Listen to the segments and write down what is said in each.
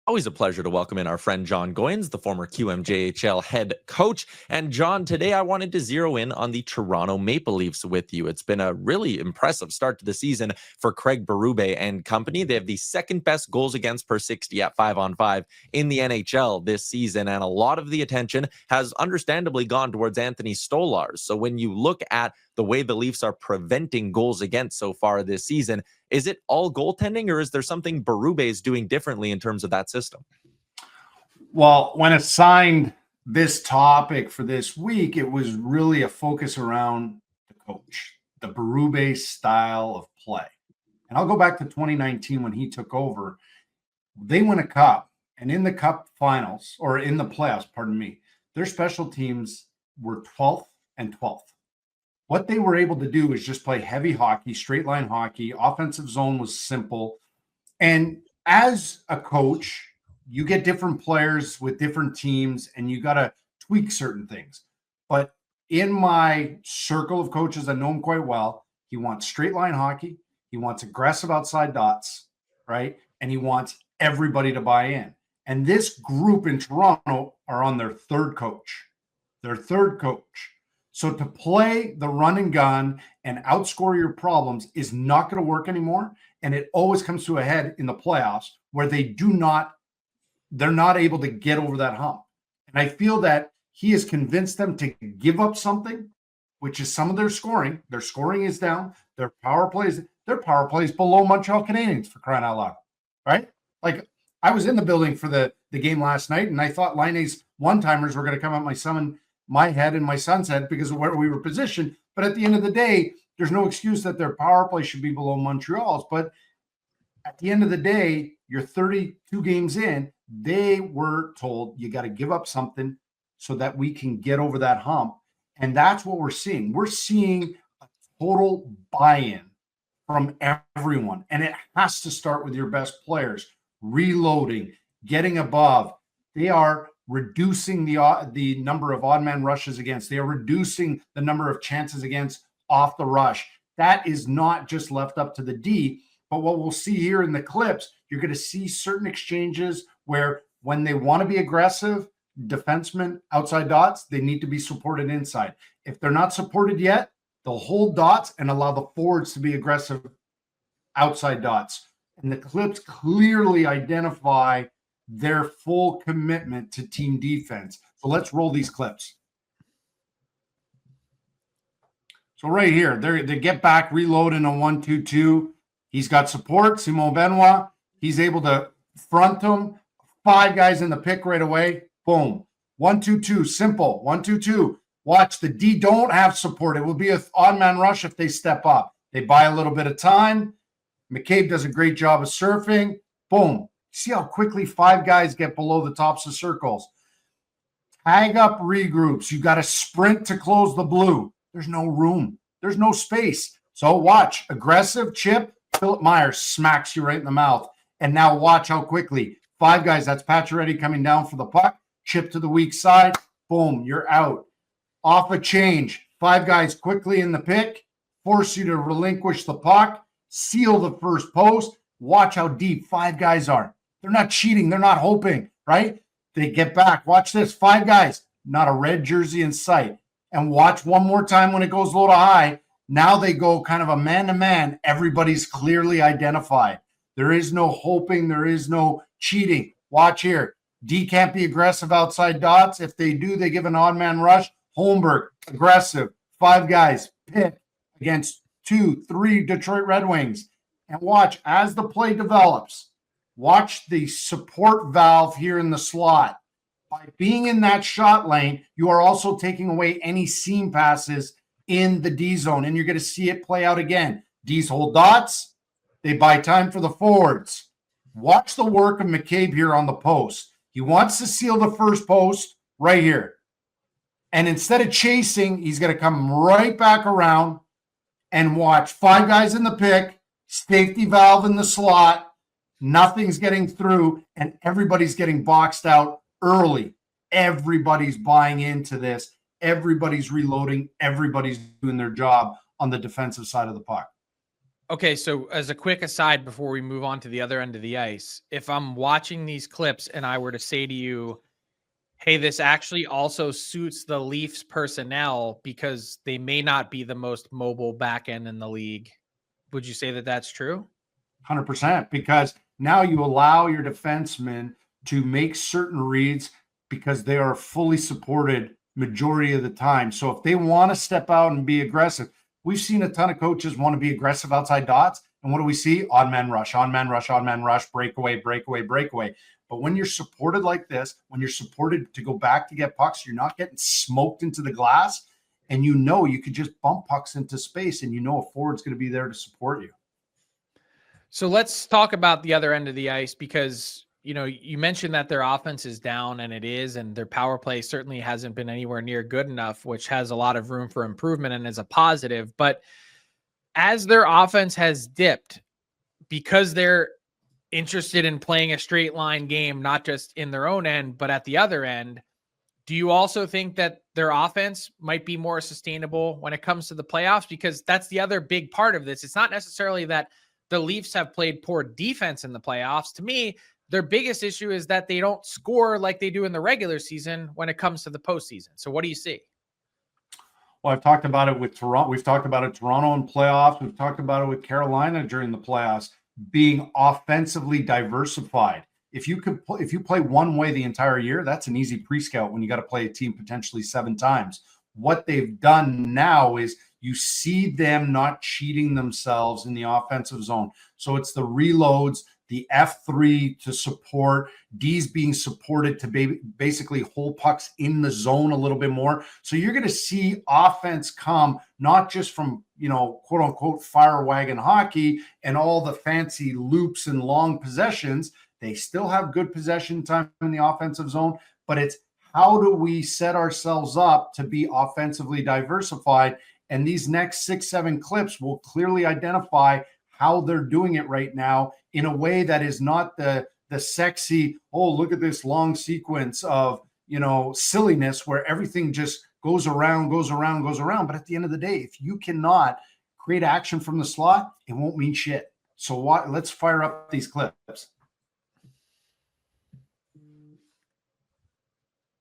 Always a pleasure to welcome in our friend Jon Goyens, the former QMJHL head coach. And Jon, today I wanted to zero in on the Toronto Maple Leafs with you. It's been a really impressive start to the season for Craig Berube and company. They have the second best goals against per 60 at 5-on-5 in the NHL this season. And a lot of the attention has understandably gone towards Anthony Stolarz. So when you look at the way the Leafs are preventing goals against so far this season, is it all goaltending, or is there something Berube is doing differently in terms of that system? Well, when assigned this topic for this week, it was really a focus around the coach, the Berube style of play. And I'll go back to 2019 when he took over. They won a cup, and in the cup finals, or in the playoffs, pardon me, their special teams were 12th and 12th. What they were able to do is just play heavy hockey, straight line hockey. Offensive zone was simple. And as a coach, you get different players with different teams, and you got to tweak certain things. But in my circle of coaches, I know him quite well. He wants straight line hockey. He wants aggressive outside dots, right? And he wants everybody to buy in. And this group in Toronto are on their third coach. So to play the run and gun and outscore your problems is not going to work anymore. And it always comes to a head in the playoffs where they're not able to get over that hump. And I feel that he has convinced them to give up something, which is some of their scoring. Their scoring is down. Their power plays below Montreal Canadiens, for crying out loud, right? Like, I was in the building for the game last night, and I thought Laine's one-timers were going to come out my head and my son's head because of where we were positioned. But at the end of the day, there's no excuse that their power play should be below Montreal's. But at the end of the day, you're 32 games in. They were told you got to give up something so that we can get over that hump. And that's what we're seeing. We're seeing a total buy-in from everyone. And it has to start with your best players, reloading, getting above. They are reducing the number of odd man rushes against. They are reducing the number of chances against off the rush. That is not just left up to the D, but what we'll see here in the clips, you're going to see certain exchanges where when they want to be aggressive, defensemen outside dots, they need to be supported inside. If they're not supported yet, they'll hold dots and allow the forwards to be aggressive outside dots. And the clips clearly identify their full commitment to team defense. So let's roll these clips. So right here, they get back, reload in a 1-2-2. He's got support, Simon Benoit. He's able to front him. 5 guys in the pick right away. Boom. 1-2-2, simple. 1-2-2. Watch, the D don't have support. It will be an odd man rush if they step up. They buy a little bit of time. McCabe does a great job of surfing. Boom. See how quickly 5 guys get below the tops of circles. Tag up regroups. You got to sprint to close the blue. There's no room. There's no space. So watch. Aggressive chip. Philip Myers smacks you right in the mouth. And now watch how quickly. 5 guys. That's Pacioretty coming down for the puck. Chip to the weak side. Boom. You're out. Off a change. 5 guys quickly in the pick. Force you to relinquish the puck. Seal the first post. Watch how deep 5 guys are. They're not cheating. They're not hoping, right? They get back. Watch this. 5 guys. Not a red jersey in sight. And watch one more time when it goes low to high. Now they go kind of a man-to-man. Everybody's clearly identified. There is no hoping. There is no cheating. Watch here. D can't be aggressive outside dots. If they do, they give an odd man rush. Holmberg, aggressive. 5 guys. Pick against 2, 3 Detroit Red Wings. And watch, as the play develops, watch the support valve here in the slot. By being in that shot lane, you are also taking away any seam passes in the D zone, and you're going to see it play out again. D's hold dots. They buy time for the forwards. Watch the work of McCabe here on the post. He wants to seal the first post right here. And instead of chasing, he's going to come right back around and watch 5 guys in the pick, safety valve in the slot, nothing's getting through, and everybody's getting boxed out early. Everybody's buying into this. Everybody's reloading. Everybody's doing their job on the defensive side of the puck. Okay, so as a quick aside before we move on to the other end of the ice, if I'm watching these clips and I were to say to you, hey, this actually also suits the Leafs personnel because they may not be the most mobile back end in the league, would you say that that's true? 100%, because now you allow your defensemen to make certain reads because they are fully supported majority of the time. So if they want to step out and be aggressive, we've seen a ton of coaches want to be aggressive outside dots. And what do we see? Odd man rush, on man rush, on man rush, breakaway, breakaway, breakaway. But when you're supported like this, when you're supported to go back to get pucks, you're not getting smoked into the glass. And you could just bump pucks into space and a forward's going to be there to support you. So let's talk about the other end of the ice because, you mentioned that their offense is down, and it is, and their power play certainly hasn't been anywhere near good enough, which has a lot of room for improvement and is a positive. But as their offense has dipped because they're interested in playing a straight line game, not just in their own end, but at the other end, do you also think that their offense might be more sustainable when it comes to the playoffs? Because that's the other big part of this. It's not necessarily that the Leafs have played poor defense in the playoffs. To me, their biggest issue is that they don't score like they do in the regular season when it comes to the postseason. So what do you see? Well, I've talked about it with Toronto. We've talked about it Toronto in playoffs. We've talked about it with Carolina during the playoffs, being offensively diversified. If you play one way the entire year, that's an easy pre-scout when you got to play a team potentially 7 times. What they've done now is you see them not cheating themselves in the offensive zone. So it's the reloads, the F3 to support, D's being supported to basically hold pucks in the zone a little bit more. So you're going to see offense come not just from, quote unquote, fire wagon hockey and all the fancy loops and long possessions. They still have good possession time in the offensive zone, but it's how do we set ourselves up to be offensively diversified? And these next 6-7 clips will clearly identify how they're doing it right now in a way that is not the sexy, oh, look at this long sequence of, silliness where everything just goes around. But at the end of the day, if you cannot create action from the slot, it won't mean shit. So let's fire up these clips.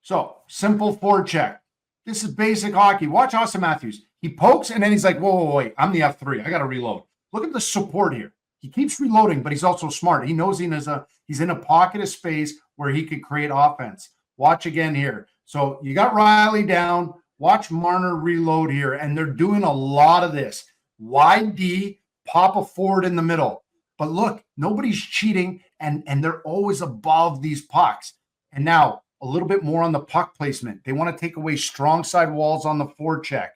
So simple forecheck. This is basic hockey. Watch Austin Matthews. He pokes and then he's like, whoa, wait, I'm the F3. I got to reload. Look at the support here. He keeps reloading, but he's also smart. He knows he's in a pocket of space where he could create offense. Watch again here. So you got Riley down. Watch Marner reload here. And they're doing a lot of this. Wide D, pop a forward in the middle. But look, nobody's cheating, and they're always above these pucks. And now a little bit more on the puck placement. They want to take away strong side walls on the forecheck.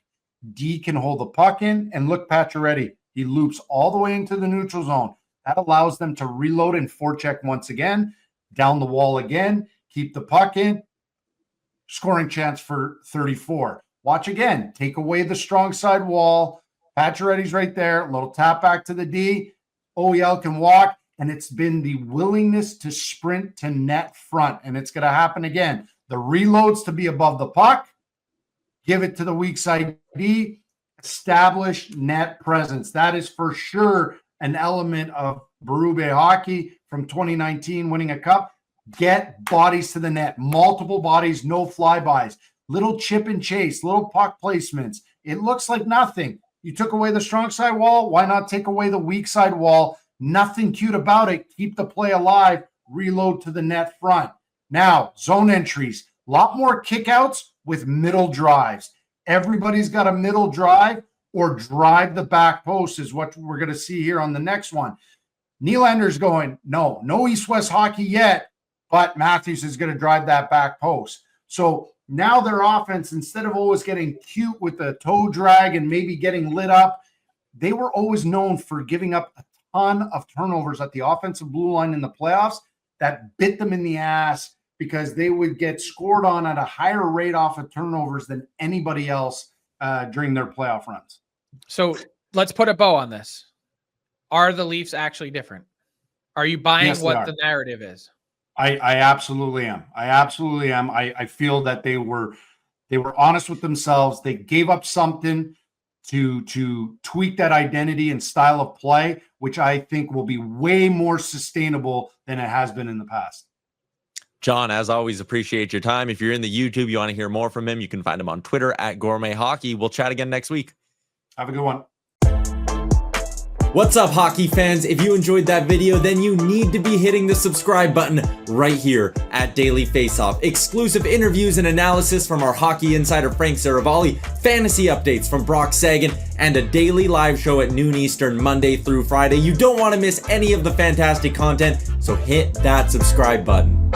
D can hold the puck in, and look, Pacioretty. He loops all the way into the neutral zone. That allows them to reload and forecheck once again, down the wall again, keep the puck in, scoring chance for 34. Watch again, take away the strong side wall. Pacioretty's right there, a little tap back to the D. OEL can walk, and it's been the willingness to sprint to net front, and it's going to happen again. The reloads to be above the puck, give it to the weak side D, establish net presence. That is for sure an element of Berube hockey from 2019 winning a cup. Get bodies to the net, multiple bodies, no flybys, little chip and chase, little puck placements. It looks like nothing. You took away the strong side wall. Why not take away the weak side wall? Nothing cute about it. Keep the play alive. Reload to the net front. Now, zone entries. A lot more kickouts with middle drives. Everybody's got a middle drive or drive the back post is what we're going to see here on the next one. Nylander's going, no East-West hockey yet, but Matthews is going to drive that back post. So now their offense, instead of always getting cute with the toe drag and maybe getting lit up, they were always known for giving up a ton of turnovers at the offensive blue line in the playoffs that bit them in the ass because they would get scored on at a higher rate off of turnovers than anybody else during their playoff runs. So let's put a bow on this. Are the Leafs actually different? Are you buying what the narrative is? I absolutely am. I feel that they were honest with themselves. They gave up something to tweak that identity and style of play, which I think will be way more sustainable than it has been in the past. Jon, as always, appreciate your time. If you're in the YouTube, you want to hear more from him, you can find him on Twitter at Gourmet Hockey. We'll chat again next week. Have a good one. What's up, hockey fans? If you enjoyed that video, then you need to be hitting the subscribe button right here at Daily Faceoff. Exclusive interviews and analysis from our hockey insider Frank Seravalli, fantasy updates from Brock Sagan, and a daily live show at noon Eastern, Monday through Friday. You don't want to miss any of the fantastic content, so hit that subscribe button.